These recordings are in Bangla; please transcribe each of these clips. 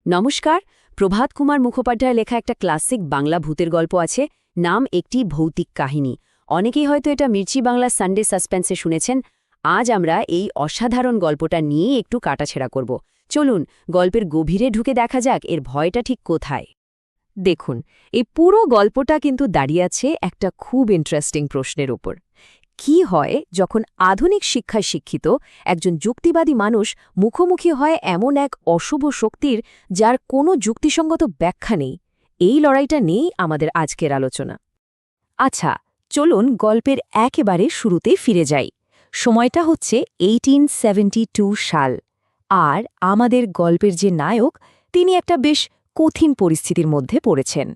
নমস্কার। প্রভাত কুমার মুখোপাধ্যায় লেখা একটা ক্লাসিক বাংলা ভূতের গল্প আছে, নাম একটি ভৌতিক কাহিনী। অনেকেই হয়তো এটা মির্চি বাংলা সানডে সাসপেন্সে শুনেছেন। আজ আমরা এই অসাধারণ গল্পটা নিয়ে একটু কাটাছেড়া করব। চলুন গল্পের গভীরে ঢুকে দেখা যাক এর ভয়টা ঠিক কোথায়। দেখুন, এই পুরো গল্পটা কিন্তু দাঁড়িয়ে আছে একটা খুব ইন্টারেস্টিং প্রশ্নের উপর। কি হয় যখন আধুনিক শিক্ষায় শিক্ষিত একজন যুক্তিবাদী মানুষ মুখোমুখি হয় এমন এক অশুভ শক্তির যার কোনো যুক্তিসঙ্গত ব্যাখ্যা নেই? এই লড়াইটা নিয়েই আমাদের আজকের আলোচনা। আচ্ছা, চলুন গল্পের একেবারে শুরুতে ফিরে যাই। সময়টা হচ্ছে 1872 সাল। আর আমাদের গল্পের যে নায়ক, তিনি একটা বেশ কঠিন পরিস্থিতির মধ্যে পড়েছেন।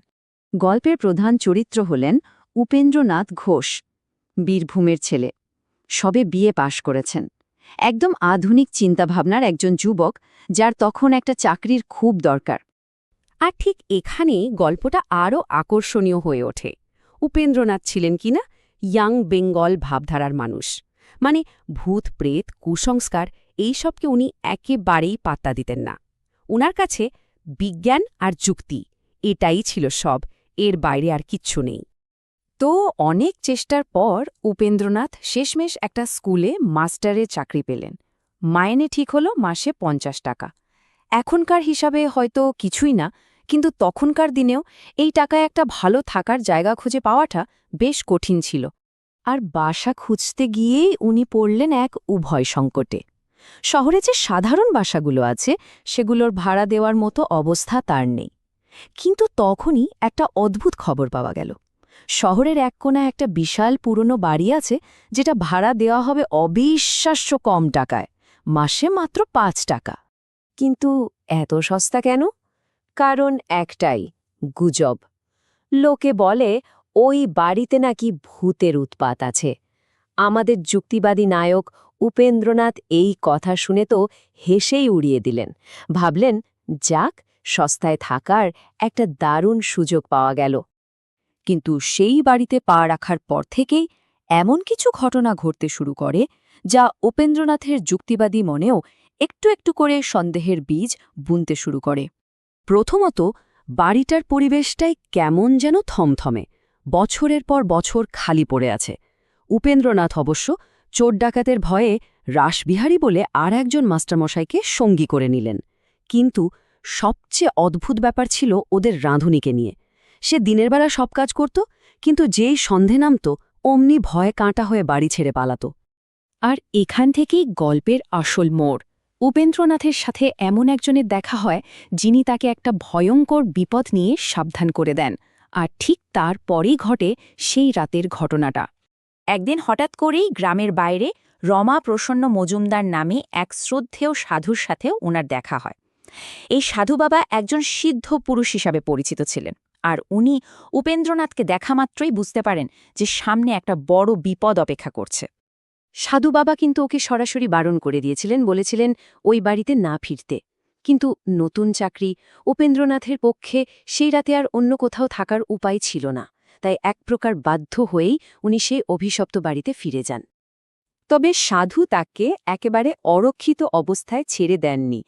গল্পের প্রধান চরিত্র হলেন উপেন্দ্রনাথ ঘোষ, বীরভূমের ছেলে। সবে বিএ পাশ করেছেন, একদম আধুনিক চিন্তাভাবনার একজন যুবক, যার তখন একটা চাকরির খুব দরকার। আর ঠিক এখানেই গল্পটা আরও আকর্ষণীয় হয়ে ওঠে। উপেন্দ্রনাথ ছিলেন কিনা ইয়াং বেঙ্গল ভাবধারার মানুষ, মানে ভূত প্রেত কুসংস্কার এইসবকে উনি একেবারেই পাত্তা দিতেন না। উনার কাছে বিজ্ঞান আর যুক্তি এটাই ছিল সব, এর বাইরে আর কিচ্ছু নেই। তো অনেক চেষ্টার পর উপেন্দ্রনাথ শেষমেশ একটা স্কুলে মাস্টারের চাকরি পেলেন। মাইনে ঠিক হলো মাসে 50 টাকা। এখনকার হিসাবে হয়তো কিছুই না, কিন্তু তখনকার দিনেও এই টাকায় একটা ভালো থাকার জায়গা খুঁজে পাওয়াটা বেশ কঠিন ছিল। আর বাসা খুঁজতে গিয়েই উনি পড়লেন এক উভয় সংকটে। শহরে যে সাধারণ বাসাগুলো আছে সেগুলোর ভাড়া দেওয়ার মতো অবস্থা তার নেই। কিন্তু তখনই একটা অদ্ভুত খবর পাওয়া গেল। শহরের এক কোণায় একটা বিশাল পুরনো বাড়ি আছে, যেটা ভাড়া দেওয়া হবে অবিশ্বাস্য কম টাকায়, মাসে মাত্র 5 টাকা। কিন্তু এত সস্তা কেন? কারণ একটাই, গুজব। লোকে বলে ওই বাড়িতে নাকি ভূতের উৎপাত আছে। আমাদের যুক্তিবাদী নায়ক উপেন্দ্রনাথ এই কথা শুনে তো হেসেই উড়িয়ে দিলেন। ভাবলেন, যাক, সস্তায় থাকার একটা দারুণ সুযোগ পাওয়া গেল। কিন্তু সেই বাড়িতে পা রাখার পর থেকেই এমন কিছু ঘটনা ঘটতে শুরু করে, যা উপেন্দ্রনাথের যুক্তিবাদী মনেও একটু একটু করে সন্দেহের বীজ বুনতে শুরু করে। প্রথমত, বাড়িটার পরিবেশটাই কেমন যেন থমথমে, বছরের পর বছর খালি পড়ে আছে। উপেন্দ্রনাথ অবশ্য চোর ডাকাতের ভয়ে রাসবিহারী বলে আর একজন মাস্টারমশাইকে সঙ্গী করে নিলেন। কিন্তু সবচেয়ে অদ্ভুত ব্যাপার ছিল ওদের রাঁধুনিকে নিয়ে। সে দিনের বেলা সব কাজ করত, কিন্তু যেই সন্ধে নামত অমনি ভয়ে কাঁটা হয়ে বাড়ি ছেড়ে পালাত। আর এখান থেকেই গল্পের আসল মোড়। উপেন্দ্রনাথের সাথে এমন একজনের দেখা হয়, যিনি তাকে একটা ভয়ঙ্কর বিপদ নিয়ে সাবধান করে দেন। আর ঠিক তারপরেই ঘটে সেই রাতের ঘটনাটা। একদিন হঠাৎ করেই গ্রামের বাইরে রমা প্রসন্ন মজুমদার নামে এক শ্রদ্ধেয় সাধুর সাথেও ওনার দেখা হয়। এই সাধু বাবা একজন সিদ্ধ পুরুষ হিসাবে পরিচিত ছিলেন। আর উনি উপেন্দ্রনাথকে দেখা মাত্রই বুঝতে পারেন যে সামনে একটা বড় বিপদ অপেক্ষা করছে। সাধু বাবা কিন্তু ওকে সরাসরি বারণ করে দিয়েছিলেন, বলেছিলেন ওই বাড়িতে না ফিরতে। কিন্তু নতুন চাকরি, উপেন্দ্রনাথের পক্ষে সেই রাতে আর অন্য কোথাও থাকার উপায় ছিল না। তাই এক প্রকার বাধ্য হয়েই উনি সেই অভিশপ্ত বাড়িতে ফিরে যান। তবে সাধু তাকে একেবারে অরক্ষিত অবস্থায় ছেড়ে দেননি।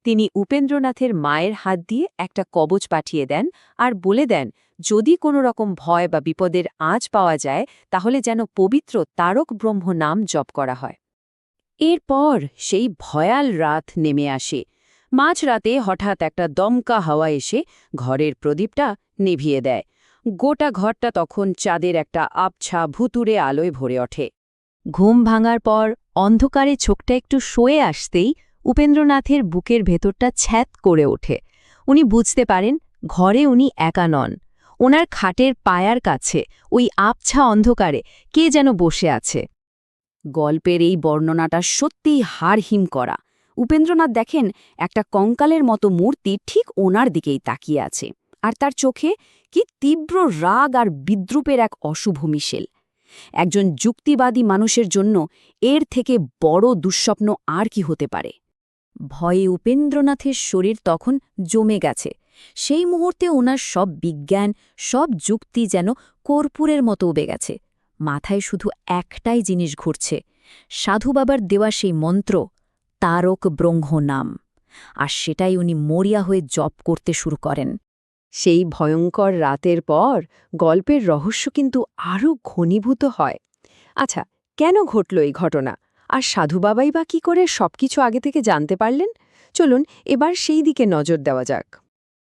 তিনি উপেন্দ্রনাথের মায়ের হাত দিয়ে একটা কবচ পাঠিয়ে দেন আর বলে দেন, যদি কোনো রকম ভয় বা বিপদের আঁচ পাওয়া যায় তাহলে যেন পবিত্র তারক ব্রহ্ম নাম জপ করা হয়। এরপর সেই ভয়াল রাত নেমে আসে। মাঝরাতে হঠাৎ একটা দমকা হাওয়া এসে ঘরের প্রদীপটা নিভিয়ে দেয়। গোটা ঘরটা তখন চাঁদের একটা আবছা ভুতুড়ে আলোয় ভরে ওঠে। ঘুম ভাঙার পর অন্ধকারে চোখটা একটু শোয়ে আসতেই উপেন্দ্রনাথের বুকের ভেতরটা ছ্যাঁত করে ওঠে। উনি বুঝতে পারেন ঘরে উনি একা নন। ওনার খাটের পায়ার কাছে ওই আবছা অন্ধকারে কে যেন বসে আছে। গল্পের এই বর্ণনাটা সত্যিই হাড়হিম করা। উপেন্দ্রনাথ দেখেন একটা কঙ্কালের মতো মূর্তি ঠিক ওনার দিকেই তাকিয়ে আছে, আর তার চোখে কি তীব্র রাগ আর বিদ্রুপের এক অশুভ মিশেল। একজন যুক্তিবাদী মানুষের জন্য এর থেকে বড় দুঃস্বপ্ন আর কি হতে পারে? ভয়ে উপেন্দ্রনাথের শরীর তখন জমে গেছে। সেই মুহূর্তে ওনার সব বিজ্ঞান, সব যুক্তি যেন কর্পূরের মতো উবে গেছে। মাথায় শুধু একটাই জিনিস ঘুরছে, সাধু বাবার দেওয়া সেই মন্ত্র, তারক ব্রহ্ম নাম। আর সেটাই উনি মরিয়া হয়ে জপ করতে শুরু করেন। সেই ভয়ঙ্কর রাতের পর গল্পের রহস্য কিন্তু আরও ঘনীভূত হয়। আচ্ছা, কেন ঘটল এই ঘটনা? আর সাধু বাবাই বা কী করে সবকিছু আগে থেকে জানতে পারলেন? চলুন এবার সেই দিকে নজর দেওয়া যাক।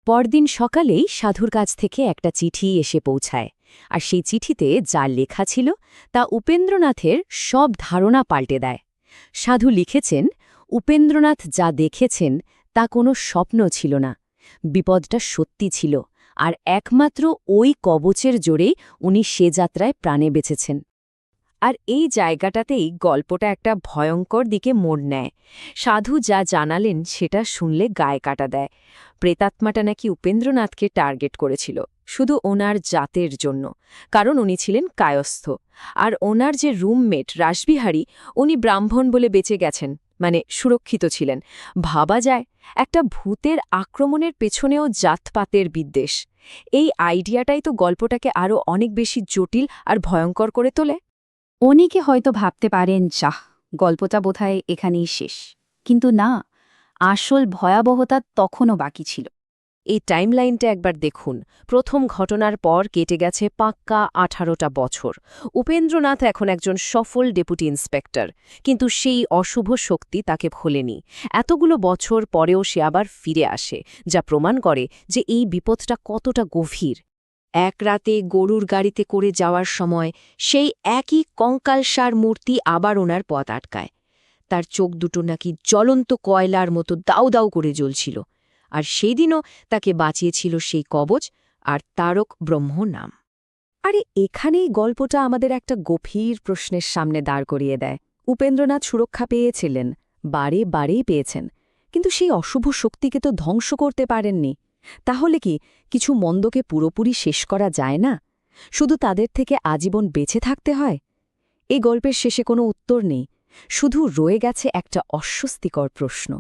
পরদিন সকালেই সাধুর কাছ থেকে একটা চিঠি এসে পৌঁছায়, আর সেই চিঠিতে যা লেখা ছিল তা উপেন্দ্রনাথের সব ধারণা পাল্টে দেয়। সাধু লিখেছেন, উপেন্দ্রনাথ যা দেখেছেন তা কোনো স্বপ্ন ছিল না, বিপদটা সত্যি ছিল, আর একমাত্র ওই কবচের জোরেই উনি সে যাত্রায় প্রাণে বেঁচেছেন। আর এই জায়গাটাতেই গল্পটা একটা ভয়ঙ্কর দিকে মোড় নেয়। সাধু যা জানালেন সেটা শুনলে গায়ে কাটা দেয়। প্রেতাত্মাটা নাকি উপেন্দ্রনাথকে টার্গেট করেছিল, শুধু ওনার জাতের জন্য, কারণ উনি ছিলেন কায়স্থ। আর ওনার যে রুমমেট রাসবিহারী, উনি ব্রাহ্মণ বলে বেঁচে গেছেন, মানে সুরক্ষিত ছিলেন। ভাবা যায়, একটা ভূতের আক্রমণের পেছনেও জাতপাতের বিদ্বেষ। এই আইডিয়াটাই তো গল্পটাকে আরও অনেক বেশি জটিল আর ভয়ঙ্কর করে তোলে। অনেকে হয়তো ভাবতে পারেন, যাহ, গল্পটা বোধহয় এখানেই শেষ। কিন্তু না, আসল ভয়াবহতা তখনও বাকি ছিল। এই টাইমলাইনটা একবার দেখুন। প্রথম ঘটনার পর কেটে গেছে পাক্কা 18টা বছর। উপেন্দ্রনাথ এখন একজন সফল ডেপুটি ইন্সপেক্টর, কিন্তু সেই অশুভ শক্তি তাকে ভোলেনি। এতগুলো বছর পরেও সে আবার ফিরে আসে, যা প্রমাণ করে যে এই বিপদটা কতটা গভীর। এক রাতে গরুর গাড়িতে করে যাওয়ার সময় সেই একই কঙ্কালসার মূর্তি আবার ওনার পথ আটকায়। তার চোখ দুটো নাকি জ্বলন্ত কয়লার মতো দাউ দাউ করে জ্বলছিল। আর সেই দিনও তাকে বাঁচিয়েছিল সেই কবচ আর তারক ব্রহ্ম নাম। আরে এখানেই গল্পটা আমাদের একটা গভীর প্রশ্নের সামনে দাঁড় করিয়ে দেয়। উপেন্দ্রনাথ সুরক্ষা পেয়েছিলেন, বারে বারেই পেয়েছেন, কিন্তু সেই অশুভ শক্তিকে তো ধ্বংস করতে পারেননি। তাহলে কি কিছু মন্দকে পুরোপুরি শেষ করা যায় না? শুধু তাদের থেকে আজীবন বেঁচে থাকতে হয়? এই গল্পের শেষে কোনো উত্তর নেই, শুধু রয়ে গেছে একটা অস্বস্তিকর প্রশ্ন।